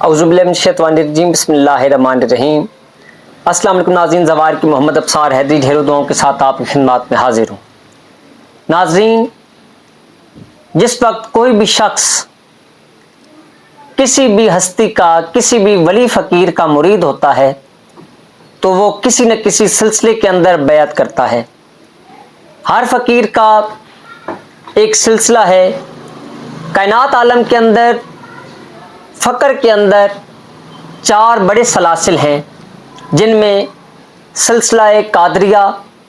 اعوذ باللہ من الشیطان الرجیم، بسم اللہ الرحمن الرحیم۔ السلام علیکم ناظرین، زوار کی محمد ابصار حیدری ڈھیروں دعاؤں کے ساتھ آپ کی خدمات میں حاضر ہوں۔ ناظرین، جس وقت کوئی بھی شخص کسی بھی ہستی کا، کسی بھی ولی فقیر کا مرید ہوتا ہے تو وہ کسی نہ کسی سلسلے کے اندر بیعت کرتا ہے۔ ہر فقیر کا ایک سلسلہ ہے۔ کائنات عالم کے اندر، فقر کے اندر 4 بڑے سلاسل ہیں، جن میں سلسلہ قادریہ،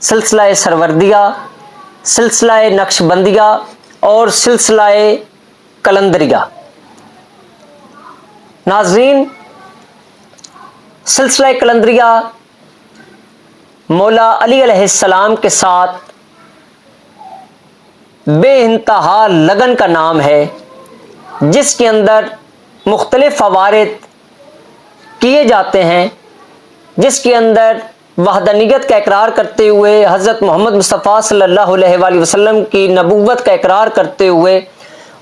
سلسلہ سروردیہ، سلسلہ نقش بندیہ اور سلسلہ قلندریہ۔ ناظرین، سلسلہ قلندریہ مولا علی علیہ السلام کے ساتھ بے انتہا لگن کا نام ہے، جس کے اندر مختلف فوارد کیے جاتے ہیں، جس کے اندر وحدانیت کا اقرار کرتے ہوئے، حضرت محمد مصطفیٰ صلی اللہ علیہ وآلہ وسلم کی نبوت کا اقرار کرتے ہوئے،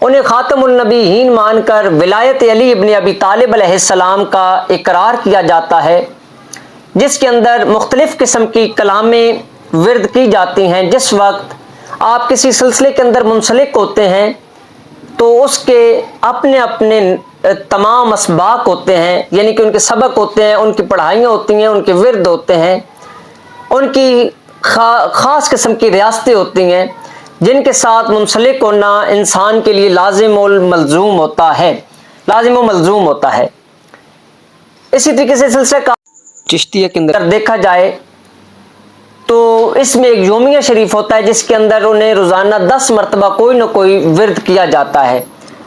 انہیں خاتم النبیین مان کر ولایت علی ابن ابی طالب علیہ السلام کا اقرار کیا جاتا ہے، جس کے اندر مختلف قسم کی کلامیں ورد کی جاتی ہیں۔ جس وقت آپ کسی سلسلے کے اندر منسلک ہوتے ہیں تو اس کے اپنے اپنے تمام اسباق ہوتے ہیں، یعنی کہ ان کے سبق ہوتے ہیں، ان کی پڑھائیاں ہوتی ہیں، ان کے ورد ہوتے ہیں، ان کی خاص قسم کی ریاستیں ہوتی ہیں، جن کے ساتھ منسلک ہونا انسان کے لیے لازم و ملزوم ہوتا ہے، لازم و ملزوم ہوتا ہے۔ اسی طریقے سے سلسلہ چشتیہ کے اندر دیکھا جائے تو اس میں ایک یومیہ شریف ہوتا ہے، جس کے اندر انہیں روزانہ 10 مرتبہ کوئی نہ کوئی ورد کیا جاتا ہے۔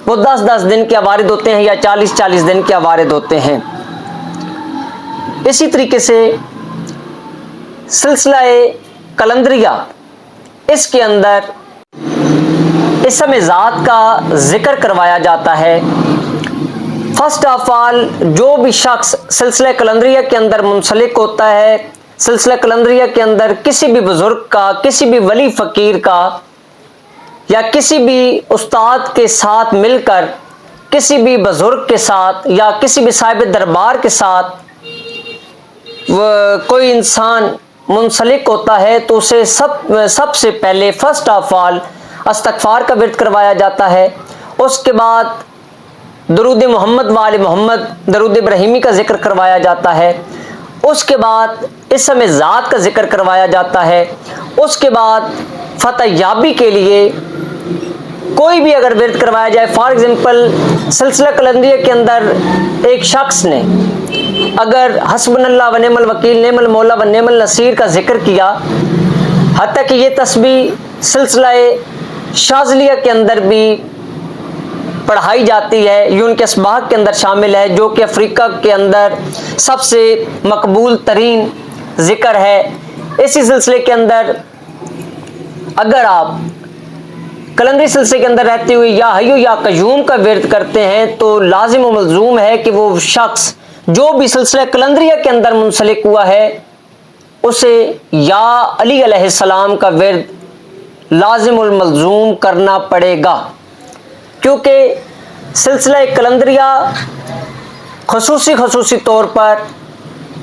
وہ 10 دن کے وارد ہوتے ہیں یا 40 دن کے وارد ہوتے ہیں۔ اسی طریقے سے سلسلہ قلندریہ، اس کے اندر اسم ذات کا ذکر کروایا جاتا ہے۔ فرسٹ آف آل، جو بھی شخص سلسلہ قلندریہ کے اندر منسلک ہوتا ہے، سلسلہ قلندریہ کے اندر کسی بھی بزرگ کا، کسی بھی ولی فقیر کا یا کسی بھی استاد کے ساتھ مل کر، کسی بھی بزرگ کے ساتھ یا کسی بھی صاحب دربار کے ساتھ کوئی انسان منسلک ہوتا ہے تو اسے سب سے پہلے فرسٹ آف آل استغفار کا ورد کروایا جاتا ہے۔ اس کے بعد درود محمد وآل محمد، درود ابراہیمی کا ذکر کروایا جاتا ہے۔ اس کے بعد اسم ذات کا ذکر کروایا جاتا ہے۔ اس کے بعد فتح یابی کے لیے کوئی بھی اگر ورد کروایا جائے، فار ایگزامپل سلسلہ قلندریہ کے اندر ایک شخص نے اگر حسبنا اللہ و نعم الوکیل، نعم المولا و نعم النصیر کا ذکر کیا، حتیٰ کہ یہ تسبیح سلسلہ شاذلیہ کے اندر بھی پڑھائی جاتی ہے، یہ ان کے اسباق کے اندر شامل ہے، جو کہ افریقہ کے اندر سب سے مقبول ترین ذکر ہے۔ اسی سلسلے کے اندر اگر آپ قلندری سلسلے کے اندر رہتے ہوئے یا حیو یا قیوم کا ورد کرتے ہیں تو لازم و ملزوم ہے کہ وہ شخص جو بھی سلسلہ قلندریہ کے اندر منسلک ہوا ہے، اسے یا علی علیہ السلام کا ورد لازم الملزوم کرنا پڑے گا، کیونکہ سلسلہ قلندریہ خصوصی طور پر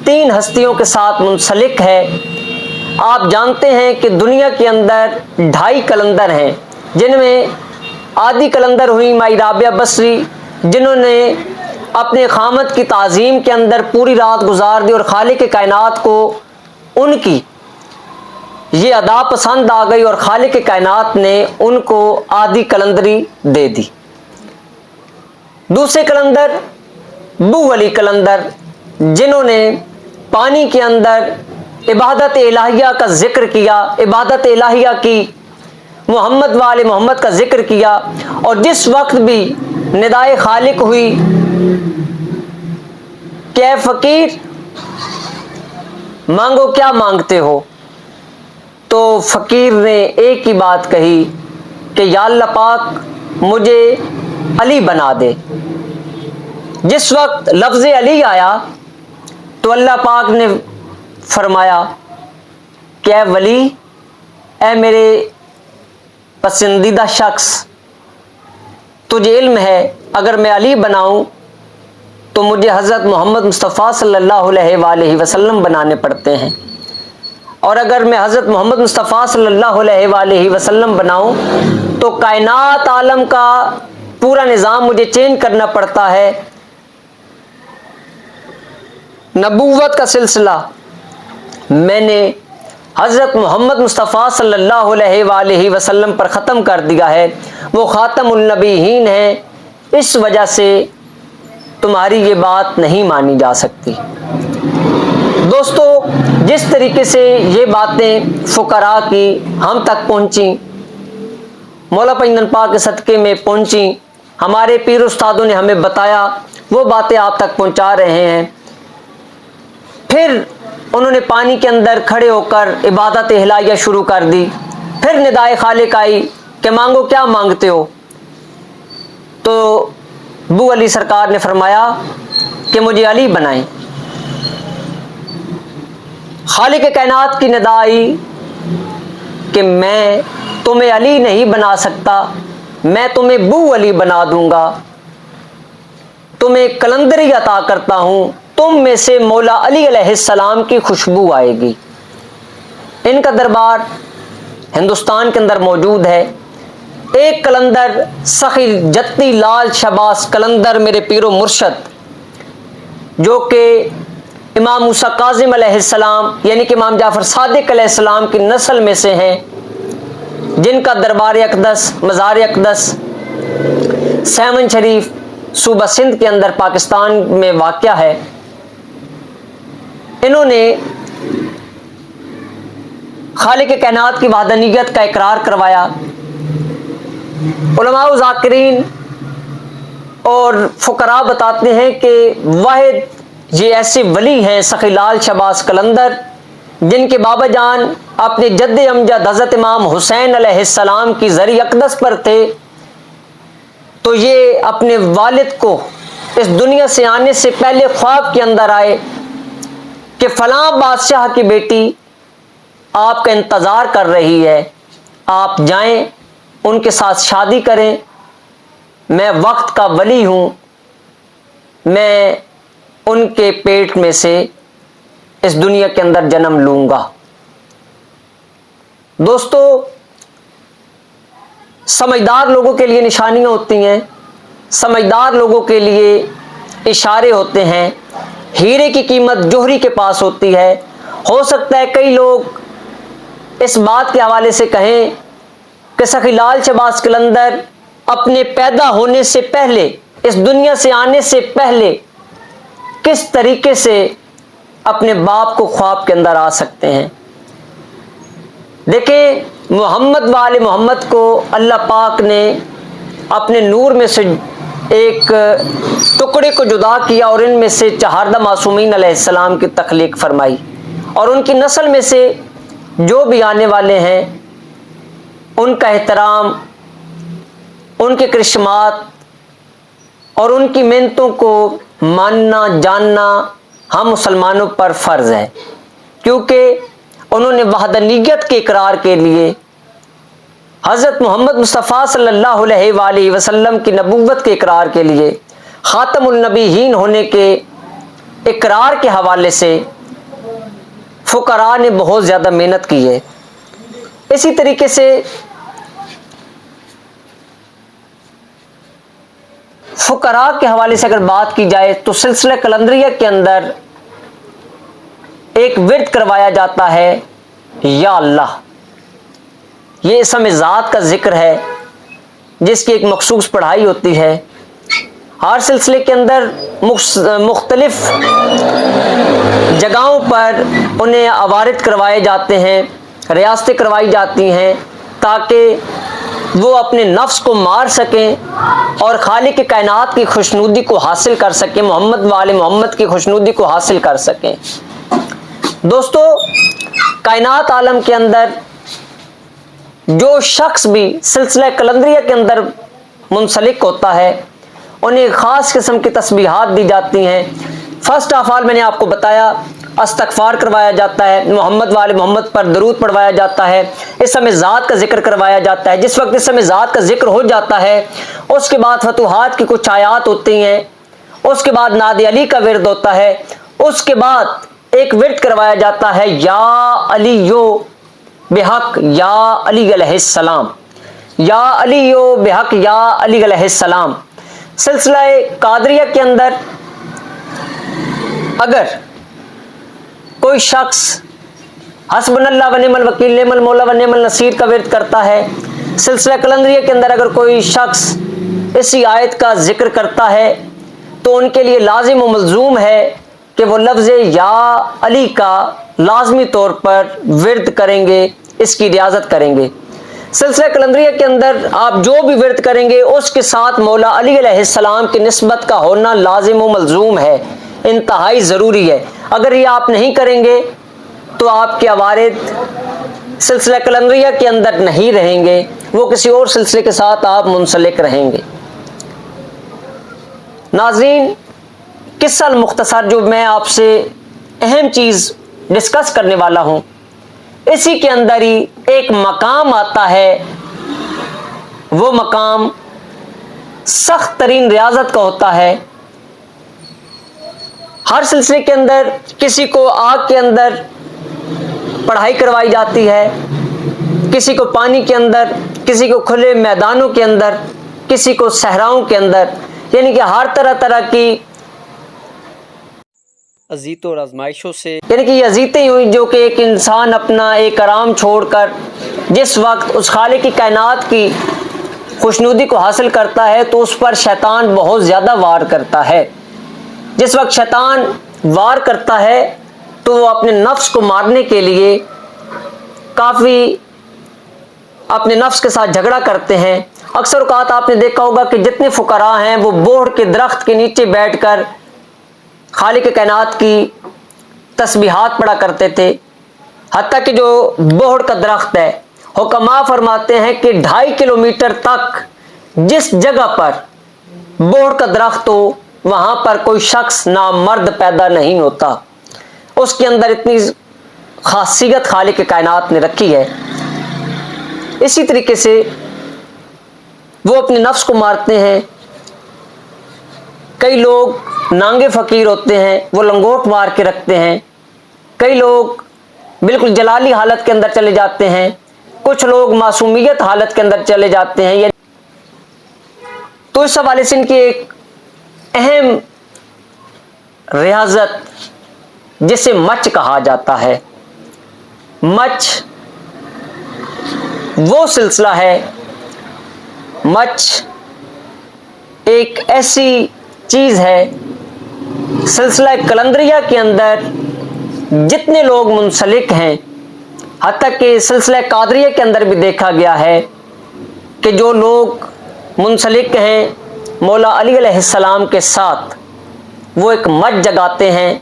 3 ہستیوں کے ساتھ منسلک ہے۔ آپ جانتے ہیں کہ دنیا کے اندر 2.5 قلندر ہیں، جن میں آدھی قلندر ہوئی مائی رابعہ بصری، جنہوں نے اپنے خامد کی تعظیم کے اندر پوری رات گزار دی اور خالق کائنات کو ان کی یہ ادا پسند آ گئی اور خالق کائنات نے ان کو آدھی قلندری دے دی۔ دوسرے قلندر بو ولی قلندر، جنہوں نے پانی کے اندر عبادت الہیہ کا ذکر کیا، عبادت الہیہ کی، محمد وآل محمد کا ذکر کیا، اور جس وقت بھی ندائے خالق ہوئی کہ اے فقیر مانگو کیا مانگتے ہو، تو فقیر نے ایک ہی بات کہی کہ یا اللہ پاک مجھے علی بنا دے۔ جس وقت لفظ علی آیا تو اللہ پاک نے فرمایا کہ اے ولی، اے میرے پسندیدہ شخص، تجھے علم ہے اگر میں علی بناؤں تو مجھے حضرت محمد مصطفیٰ صلی اللہ علیہ وآلہ وسلم بنانے پڑتے ہیں، اور اگر میں حضرت محمد مصطفیٰ صلی اللہ علیہ وآلہ وسلم بناؤں تو کائنات عالم کا پورا نظام مجھے چینج کرنا پڑتا ہے۔ نبوت کا سلسلہ میں نے حضرت محمد مصطفیٰ صلی اللہ علیہ وآلہ وسلم پر ختم کر دیا ہے، وہ خاتم النبیین ہیں، اس وجہ سے تمہاری یہ بات نہیں مانی جا سکتی۔ دوستو، جس طریقے سے یہ باتیں فقراء کی ہم تک پہنچیں، مولا پنجتن پاک کے صدقے میں پہنچیں، ہمارے پیر استادوں نے ہمیں بتایا، وہ باتیں آپ تک پہنچا رہے ہیں۔ پھر انہوں نے پانی کے اندر کھڑے ہو کر عبادت الہیہ شروع کر دی، پھر ندائے خالق آئی کہ مانگو کیا مانگتے ہو، تو ابو علی سرکار نے فرمایا کہ مجھے علی بنائیں۔ خالق کائنات کی ندا آئی کہ میں تمہیں علی نہیں بنا سکتا، میں تمہیں بو علی بنا دوں گا، تمہیں کلندری عطا کرتا ہوں، تم میں سے مولا علی علیہ السلام کی خوشبو آئے گی۔ ان کا دربار ہندوستان کے اندر موجود ہے۔ ایک کلندر سخی جتی لال شباس کلندر میرے پیر و مرشد، جو کہ امام موسیٰ کاظم علیہ السلام یعنی کہ امام جعفر صادق علیہ السلام کی نسل میں سے ہیں، جن کا دربار اقدس، مزار اقدس سیون شریف صوبہ سندھ کے اندر پاکستان میں واقع ہے۔ انہوں نے خالق کائنات کی وحدانیت کا اقرار کروایا۔ علماء و ذاکرین اور فقراء بتاتے ہیں کہ واحد یہ ایسے ولی ہیں سخی لال شباس کلندر، جن کے بابا جان اپنے جد امجد حضرت امام حسین علیہ السلام کی زرع اقدس پر تھے، تو یہ اپنے والد کو اس دنیا سے آنے سے پہلے خواب کے اندر آئے کہ فلاں بادشاہ کی بیٹی آپ کا انتظار کر رہی ہے، آپ جائیں ان کے ساتھ شادی کریں، میں وقت کا ولی ہوں، میں ان کے پیٹ میں سے اس دنیا کے اندر جنم لوں گا۔ دوستو، سمجھدار لوگوں کے لیے نشانیاں ہوتی ہیں، سمجھدار لوگوں کے لیے اشارے ہوتے ہیں۔ ہیرے کی قیمت جوہری کے پاس ہوتی ہے۔ ہو سکتا ہے کئی لوگ اس بات کے حوالے سے کہیں کہ سخی لال شباس کلندر اپنے پیدا ہونے سے پہلے، اس دنیا سے آنے سے پہلے کس طریقے سے اپنے باپ کو خواب کے اندر آ سکتے ہیں۔ دیکھیں، محمد وآل محمد کو اللہ پاک نے اپنے نور میں سے ایک ٹکڑے کو جدا کیا اور ان میں سے چہاردہ معصومین علیہ السلام کی تخلیق فرمائی، اور ان کی نسل میں سے جو بھی آنے والے ہیں ان کا احترام، ان کے کرشمات اور ان کی محنتوں کو ماننا جاننا ہم مسلمانوں پر فرض ہے، کیونکہ انہوں نے وحدانیت کے اقرار کے لیے حضرت محمد مصطفیٰ صلی اللہ علیہ وآلہ وسلم کی نبوت کے اقرار کے لیے، خاتم النبیین ہونے کے اقرار کے حوالے سے فقراء نے بہت زیادہ محنت کی ہے۔ اسی طریقے سے فقراء کے حوالے سے اگر بات کی جائے تو سلسلہ کلندریہ کے اندر ایک ورد کروایا جاتا ہے، یا اللہ۔ یہ اسم ذات کا ذکر ہے جس کی ایک مخصوص پڑھائی ہوتی ہے۔ ہر سلسلے کے اندر مختلف جگہوں پر انہیں عوارض کروائے جاتے ہیں، ریاستیں کروائی جاتی ہیں، تاکہ وہ اپنے نفس کو مار سکیں اور خالق کائنات کی خوشنودی کو حاصل کر سکیں، محمد وآل محمد کی خوشنودی کو حاصل کر سکیں۔ دوستو، کائنات عالم کے اندر جو شخص بھی سلسلہ کلندریہ کے اندر منسلک ہوتا ہے، انہیں خاص قسم کی تسبیحات دی جاتی ہیں۔ فرسٹ آف آل میں نے آپ کو بتایا، استغفار کروایا جاتا ہے، محمد وآل محمد پر درود پڑھوایا جاتا ہے، اسم ذات کا ذکر کروایا جاتا ہے۔ جس وقت اسم ذات کا ذکر ہو جاتا ہے، اس کے بعد فتوحات کی کچھ آیات ہوتی ہیں، اس کے بعد ناد علی کا ورد ہوتا ہے، اس کے بعد ایک ورد کروایا جاتا ہے یا علیو بحق یا علی علیہ السلام، یا علیو بحق یا علی علیہ السلام۔ سلسلہ قادریہ کے اندر اگر کوئی شخص حسبنا اللہ و نعم الوکیل نعم المولا و نعم النصیر کا ورد کرتا ہے، سلسلہ قلندریہ کے اندر اگر کوئی شخص اسی آیت کا ذکر کرتا ہے تو ان کے لیے لازم و ملزوم ہے کہ وہ لفظ یا علی کا لازمی طور پر ورد کریں گے، اس کی ریاضت کریں گے۔ سلسلہ قلندریہ کے اندر آپ جو بھی ورد کریں گے اس کے ساتھ مولا علی علیہ السلام کی نسبت کا ہونا لازم و ملزوم ہے، انتہائی ضروری ہے۔ اگر یہ آپ نہیں کریں گے تو آپ کے اوارد سلسلہ قلندریہ کے اندر نہیں رہیں گے، وہ کسی اور سلسلے کے ساتھ آپ منسلک رہیں گے۔ ناظرین، قصہ المختصر جو میں آپ سے اہم چیز ڈسکس کرنے والا ہوں، اسی کے اندر ہی ایک مقام آتا ہے، وہ مقام سخت ترین ریاضت کا ہوتا ہے۔ ہر سلسلے کے اندر کسی کو آگ کے اندر پڑھائی کروائی جاتی ہے، کسی کو پانی کے اندر، کسی کو کھلے میدانوں کے اندر، کسی کو صحراؤں کے اندر، یعنی کہ ہر طرح طرح کی اذیتوں اور آزمائشوں سے، یعنی کہ یہ اذیتیں ہوئی جو کہ ایک انسان اپنا ایک آرام چھوڑ کر جس وقت اس خالق کی کائنات کی خوشنودی کو حاصل کرتا ہے تو اس پر شیطان بہت زیادہ وار کرتا ہے۔ جس وقت شیطان وار کرتا ہے تو وہ اپنے نفس کو مارنے کے لیے کافی اپنے نفس کے ساتھ جھگڑا کرتے ہیں۔ اکثر اوقات آپ نے دیکھا ہوگا کہ جتنے فقراء ہیں وہ بوڑھ کے درخت کے نیچے بیٹھ کر خالق کائنات کی تسبیحات پڑھا کرتے تھے، حتیٰ کہ جو بوڑھ کا درخت ہے، حکماء فرماتے ہیں کہ 2.5 کلومیٹر تک جس جگہ پر بوڑھ کا درخت ہو وہاں پر کوئی شخص نامرد پیدا نہیں ہوتا۔ اس کے اندر اتنی خاصیت خالق کائنات نے رکھی ہے۔ اسی طریقے سے وہ اپنے نفس کو مارتے ہیں۔ کئی لوگ نانگے فقیر ہوتے ہیں، وہ لنگوٹ مار کے رکھتے ہیں۔ کئی لوگ بالکل جلالی حالت کے اندر چلے جاتے ہیں، کچھ لوگ معصومیت حالت کے اندر چلے جاتے ہیں۔ تو اس حوالے سے ان کی ایک اہم ریاضت جسے مچ کہا جاتا ہے، مچ وہ سلسلہ ہے، مچ ایک ایسی چیز ہے، سلسلہ قلندریہ کے اندر جتنے لوگ منسلک ہیں، حتیٰ کہ سلسلہ قادریہ کے اندر بھی دیکھا گیا ہے کہ جو لوگ منسلک ہیں مولا علی علیہ السلام کے ساتھ، وہ ایک مچ جگاتے ہیں،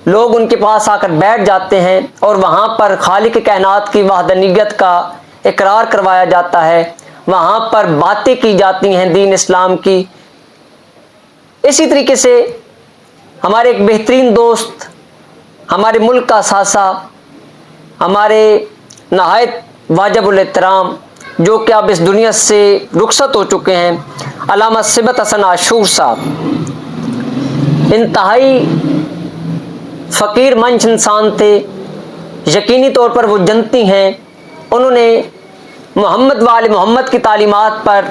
لوگ ان کے پاس آ کر بیٹھ جاتے ہیں اور وہاں پر خالق کائنات کی وحدانیت کا اقرار کروایا جاتا ہے، وہاں پر باتیں کی جاتی ہیں دین اسلام کی۔ اسی طریقے سے ہمارے ایک بہترین دوست، ہمارے ملک کا اثاثہ، ہمارے نہایت واجب الاحترام جو کہ اب اس دنیا سے رخصت ہو چکے ہیں، علامہ صبت حسن عاشور صاحب، انتہائی فقیر منش انسان تھے، یقینی طور پر وہ جنتی ہیں۔ انہوں نے محمد وآل محمد کی تعلیمات پر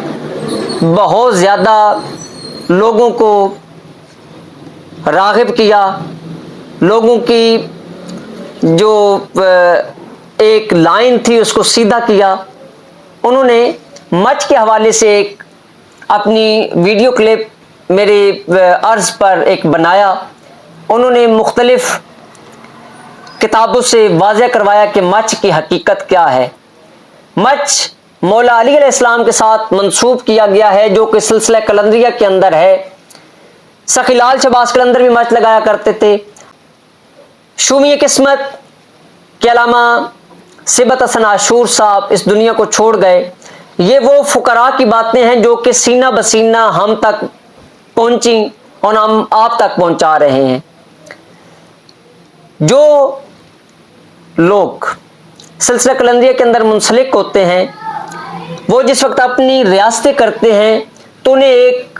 بہت زیادہ لوگوں کو راغب کیا، لوگوں کی جو ایک لائن تھی اس کو سیدھا کیا۔ انہوں نے مچ کے حوالے سے ایک اپنی ویڈیو کلپ میرے عرض پر ایک بنایا۔ انہوں نے مختلف کتابوں سے واضح کروایا کہ مچ کی حقیقت کیا ہے۔ مچ مولا علی علیہ السلام کے ساتھ منسوب کیا گیا ہے جو کہ سلسلہ قلندریہ کے اندر ہے۔ سخی لال شہباز قلندر بھی مچ لگایا کرتے تھے۔ شومی قسمت کے علامہ صبت حسن عاشور صاحب اس دنیا کو چھوڑ گئے۔ یہ وہ فقراء کی باتیں ہیں جو کہ سینہ بسینہ ہم تک پہنچیں اور ہم آپ تک پہنچا رہے ہیں۔ جو لوگ سلسلہ قلندریہ کے اندر منسلک ہوتے ہیں وہ جس وقت اپنی ریاستیں کرتے ہیں تو انہیں ایک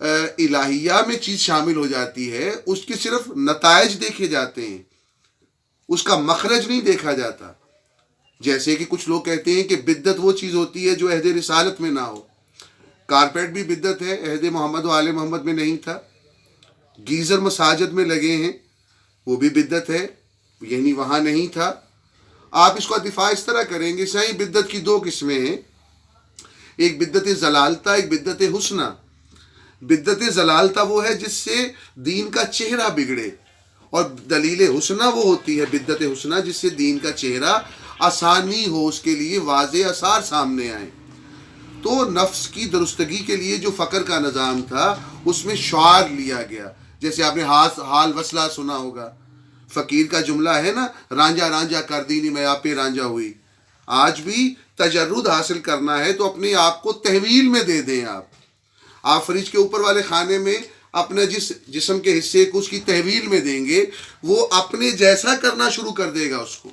الہیہ میں چیز شامل ہو جاتی ہے اس کے صرف نتائج دیکھے جاتے ہیں، اس کا مخرج نہیں دیکھا جاتا. جیسے کہ کچھ لوگ کہتے ہیں کہ بدعت وہ چیز ہوتی ہے جو عہد رسالت میں نہ ہو. کارپیٹ بھی بدعت ہے، عہد محمد و آل محمد میں نہیں تھا. گیزر مساجد میں لگے ہیں، وہ بھی بدعت ہے، یعنی وہاں نہیں تھا. آپ اس کا دفاع اس طرح کریں گے، صحیح بدعت کی دو قسمیں ہیں، ایک بدعت ضلالتہ، ایک بدعت حسنہ. بدعت ضلالتہ وہ ہے جس سے دین کا چہرہ بگڑے، اور دلیل حسنہ وہ ہوتی ہے بدعت حسنہ جس سے دین کا چہرہ آسانی ہو، اس کے لیے واضح آثار سامنے آئیں. تو نفس کی درستگی کے لیے جو فقر کا نظام تھا اس میں شعار لیا گیا. جیسے آپ نے حال وصلہ سنا ہوگا، فقیر کا جملہ ہے نا، رانجھا رانجھا کر دینی میں آپ پہ رانجھا ہوئی. آج بھی تجرد حاصل کرنا ہے تو اپنے آپ کو تحویل میں دے دیں. آپ فریج کے اوپر والے خانے میں اپنے جس جسم کے حصے کو اس کی تحویل میں دیں گے، وہ اپنے جیسا کرنا شروع کر دے گا اس کو.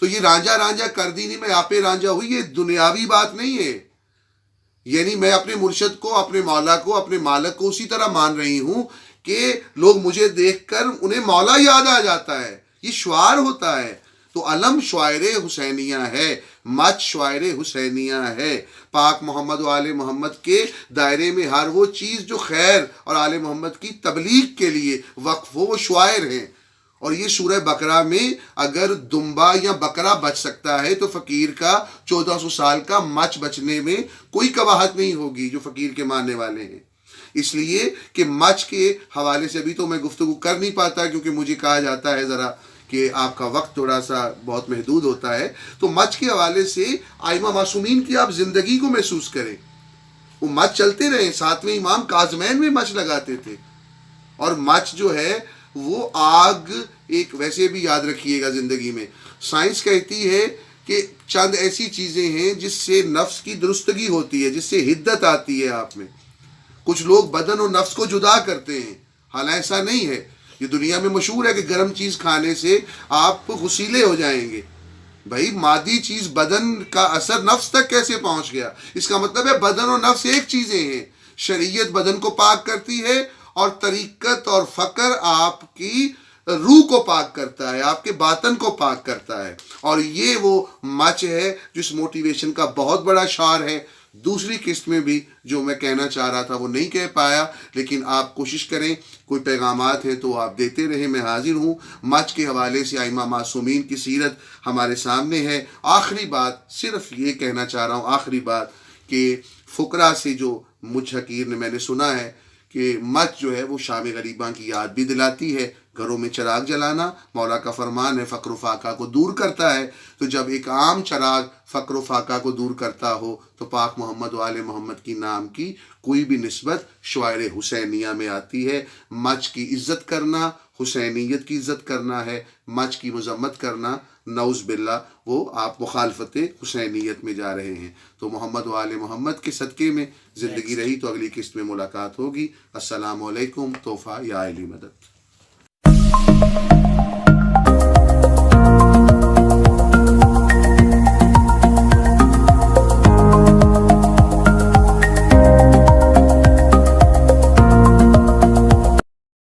تو یہ رانجھا رانجھا کر دی نہیں میں آپ پہ رانجھا ہوئی، یہ دنیاوی بات نہیں ہے. یعنی میں اپنے مرشد کو، اپنے مولا کو، اپنے مالک کو اسی طرح مان رہی ہوں کہ لوگ مجھے دیکھ کر انہیں مولا یاد آ جاتا ہے. یہ شعار ہوتا ہے. تو علم شعائر حسینیہ ہے، مچ شعائر حسینیہ ہے. پاک محمد و آل محمد کے دائرے میں ہر وہ چیز جو خیر اور آل محمد کی تبلیغ کے لیے وقف ہو، وہ شعائر ہیں. اور یہ سورہ بقرہ میں اگر دمبا یا بکرا بچ سکتا ہے تو فقیر کا 1400 سال کا مچ بچنے میں کوئی قباحت نہیں ہوگی جو فقیر کے ماننے والے ہیں. اس لیے کہ مچ کے حوالے سے ابھی تو میں گفتگو کر نہیں پاتا کیونکہ مجھے کہا جاتا ہے ذرا کہ آپ کا وقت تھوڑا سا بہت محدود ہوتا ہے. تو مچ کے حوالے سے ائمہ معصومین کی آپ زندگی کو محسوس کریں. وہ مچ چلتے رہے. 7ویں امام کاظمین میں مچ لگاتے تھے. اور مچ جو ہے وہ آگ ایک، ویسے بھی یاد رکھیے گا زندگی میں سائنس کہتی ہے کہ چند ایسی چیزیں ہیں جس سے نفس کی درستگی ہوتی ہے، جس سے حدت آتی ہے آپ میں. کچھ لوگ بدن اور نفس کو جدا کرتے ہیں، حالانکہ ایسا نہیں ہے. یہ دنیا میں مشہور ہے کہ گرم چیز کھانے سے آپ غسیلے ہو جائیں گے. بھائی مادی چیز بدن کا اثر نفس تک کیسے پہنچ گیا؟ اس کا مطلب ہے بدن اور نفس ایک چیزیں ہیں. شریعت بدن کو پاک کرتی ہے اور طریقت اور فقر آپ کی روح کو پاک کرتا ہے، آپ کے باطن کو پاک کرتا ہے. اور یہ وہ مچ ہے جس موٹیویشن کا بہت بڑا شعار ہے. دوسری قسط میں بھی جو میں کہنا چاہ رہا تھا وہ نہیں کہہ پایا، لیکن آپ کوشش کریں، کوئی پیغامات ہیں تو آپ دیتے رہیں، میں حاضر ہوں. مچ کے حوالے سے ائمہ معصومین کی سیرت ہمارے سامنے ہے. آخری بات صرف یہ کہنا چاہ رہا ہوں، آخری بات کہ فقراء سے جو مجھ حقیر نے میں نے سنا ہے کہ مچ جو ہے وہ شام غریباں کی یاد بھی دلاتی ہے. گھروں میں چراغ جلانا مولا کا فرمان ہے، فقر و فاقہ کو دور کرتا ہے. تو جب ایک عام چراغ فقر و فاقہ کو دور کرتا ہو تو پاک محمد و آل محمد کی نام کی کوئی بھی نسبت شعائر حسینیہ میں آتی ہے. مچ کی عزت کرنا حسینیت کی عزت کرنا ہے، مچ کی مذمت کرنا نعوذ باللہ وہ آپ مخالفت حسینیت میں جا رہے ہیں. تو محمد و آل محمد کے صدقے میں زندگی رہی تو اگلی قسط میں ملاقات ہوگی. السلام علیکم. تحفہ یا علی مدد.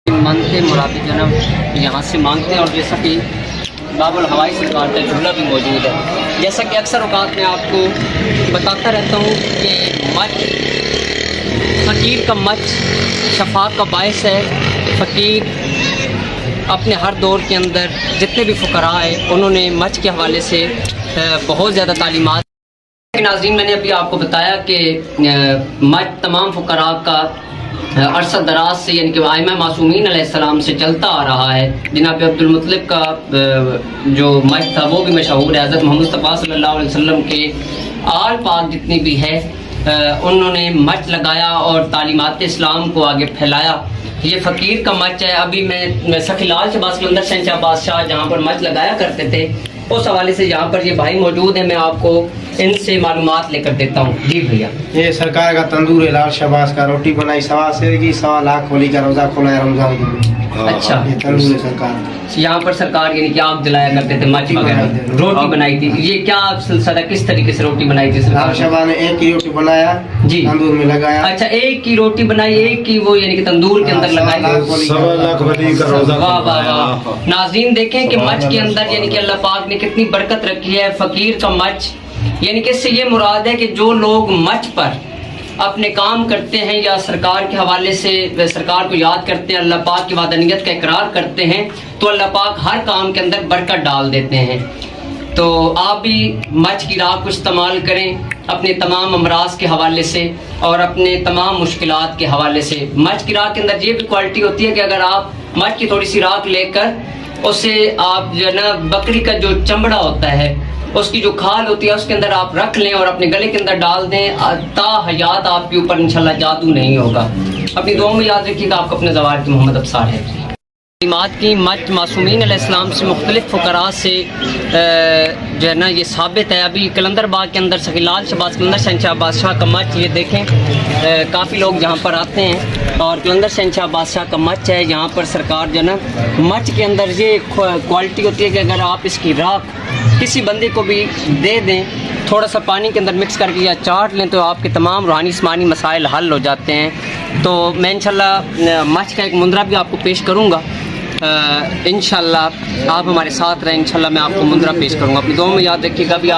مانگتے مراد جنم یہاں سے مانگتے ہیں. اور جیسا کہ باب الحوائی سرکار کا جھولا بھی موجود ہے. جیسا کہ اکثر اوقات میں آپ کو بتاتا رہتا ہوں کہ مچ، فقیر کا مچ شفاعت کا باعث ہے. فقیر اپنے ہر دور کے اندر جتنے بھی فقراء ہیں انہوں نے مچ کے حوالے سے بہت زیادہ تعلیمات. ناظرین، میں نے ابھی آپ کو بتایا کہ مچ تمام فقراء کا عرصہ دراز سے، یعنی کہ ائمہ معصومین علیہ السلام سے چلتا آ رہا ہے. جناب عبدالمطلب کا جو مچ تھا وہ بھی مشہور ہے. حضرت محمد مصطفیٰ صلی اللہ علیہ وسلم کے آل پاک جتنی بھی ہے انہوں نے مچ لگایا اور تعلیمات اسلام کو آگے پھیلایا. یہ فقیر کا مچ ہے. ابھی میں سخی لال شہباز کے اندر شہنشاہ بادشاہ جہاں پر مچ لگایا کرتے تھے اس حوالے سے یہاں پر یہ بھائی موجود ہیں. میں آپ کو ان سے معلومات لے کر دیتا ہوں. جی بھیا. یہ سرکار کا تندور ہے لال شہباز کا, روٹی بنائی 1.25 کی 1.25 لاکھ کھولی کا روزہ کھولا ہے رمضان کی. اچھا, یہ تندور ہے سرکار. یہاں پر سرکار یعنی کہ آگ جلایا کرتے تھے, مچ وغیرہ, روٹی بنائی تھی. یہ کیا سلسلہ, کس طریقے سے روٹی بنائی تھی سرکار لال نے؟ شہباز نے ایک کی روٹی بنایا, جی, تندور میں لگایا. اچھا, ایک کی روٹی بنائی, ایک کی وہ یعنی کہ تندور کے اندر لگائی. 1.25 لاکھ واہ واہ واہ. ناظرین دیکھیں کہ مچ کے اندر یعنی کہ اللہ پاک نے کتنی برکت رکھی ہے. فقیر کا مچ, یعنی کہ اس سے یہ مراد ہے کہ جو لوگ مچ پر اپنے کام کرتے ہیں یا سرکار کے حوالے سے سرکار کو یاد کرتے ہیں, اللہ پاک کی وحدانیت کا اقرار کرتے ہیں, تو اللہ پاک ہر کام کے اندر برکت ڈال دیتے ہیں. تو آپ بھی مچ کی راکھ کو استعمال کریں اپنے تمام امراض کے حوالے سے اور اپنے تمام مشکلات کے حوالے سے. مچ کی راکھ کے اندر یہ بھی کوالٹی ہوتی ہے کہ اگر آپ مچ کی تھوڑی سی راکھ لے کر اسے آپ جو ہے نا بکری کا جو چمڑا ہوتا ہے اس کی جو کھال ہوتی ہے اس کے اندر آپ رکھ لیں اور اپنے گلے کے اندر ڈال دیں, تا حیات آپ کے اوپر انشاءاللہ جادو نہیں ہوگا. اپنی دعاؤں میں یاد رکھیے گا. آپ کو اپنے زوار کی محمد ابصار ہے. تعلیمات کی مچ معصومین علیہ السلام سے مختلف فقراء سے جو ہے نا یہ ثابت ہے. ابھی قلندر باغ کے اندر سخی لال شہباز قلندر شہنشاہ بادشاہ کا مچ, یہ دیکھیں کافی لوگ یہاں پر آتے ہیں اور قلندر شہنشاہ بادشاہ کا مچ ہے. یہاں پر سرکار جو ہے نا مچ کے اندر یہ کوالٹی ہوتی ہے کہ اگر آپ اس کی راکھ کسی بندے کو بھی دے دیں, تھوڑا سا پانی کے اندر مکس کر کے یا چاٹ لیں, تو آپ کے تمام روحانی جسمانی مسائل حل ہو جاتے ہیں. تو میں انشاءاللہ مچ کا ایک مندرہ بھی آپ کو پیش کروں گا. انشاءاللہ آپ ہمارے ساتھ رہیں, انشاءاللہ میں آپ کو مندرہ پیش کروں گا. اپنی دعاؤں میں یاد رکھیے گا. بھی آپ